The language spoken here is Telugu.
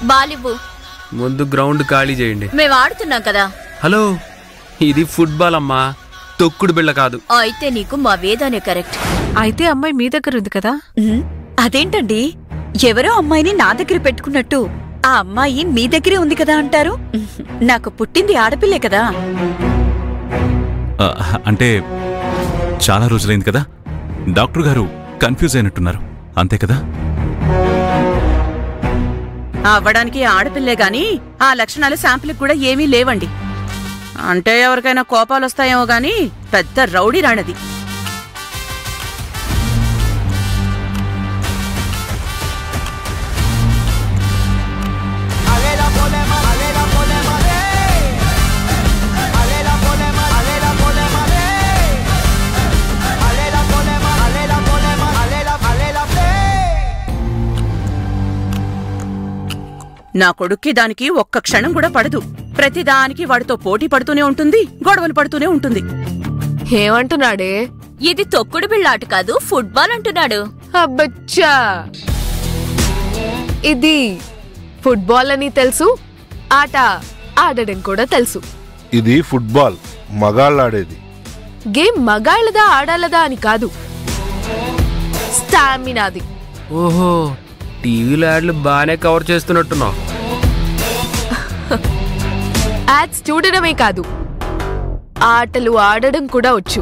బాలివ్వు. ముందు గ్రౌండ్ ఖాళీ చేయండి. మేము ఆడుతున్నాం కదా. హలో, ఇది ఫుట్బాల్ అమ్మా, తొక్కుడు బిళ్ళ కాదు. అయితే నీకు మా వేదానే కరెక్ట్. అయితే అమ్మాయి మీ దగ్గర ఉంది కదా? అదేంటండి, ఎవరో అమ్మాయిని నా దగ్గర పెట్టుకున్నట్టు ఆ అమ్మాయి మీ దగ్గరే ఉంది కదా అంటారు? నాకు పుట్టింది ఆడపిల్లే కదా. అంటే చాలా రోజులైంది కదా, డాక్టర్ గారు కన్ఫ్యూజ్ అయినట్టున్నారు, అంతే కదా? అవ్వడానికి ఆడపిల్లే గాని ఆ లక్షణాలు శాంపిల్కి కూడా ఏమీ లేవండి. అంటే ఎవరికైనా కోపాలు వస్తాయేమో గాని పెద్ద రౌడీ రాణది. నా కొడుక్కి దానికి ఒక్క క్షణం కూడా పడదు. ప్రతిదానికి వాడితో పోటీ పడుతూనే ఉంటుంది, గొడవలు పడుతూనే ఉంటుంది. ఏమంటున్నాడే? ఇది తొక్కుడు బిళ్ళాట కాదు, ఫుట్బాల్ అంటున్నాడు. అబ్బచ్చా, ఇది ఫుట్బాల్ అని తెలుసు, ఆట ఆడడం కూడా తెలుసు. ఇది ఫుట్బాల్, మగాళ్ళాడేది. గేమ్ మగాళ్ళదా ఆడాలదా అని కాదు, స్టామినాది. ఓహో, టీవీలో యాడ్లు బాగానే కవర్ చేస్తున్నట్టున్నావు. యాడ్స్ చూడడమే కాదు, ఆటలు ఆడడం కూడా వచ్చు.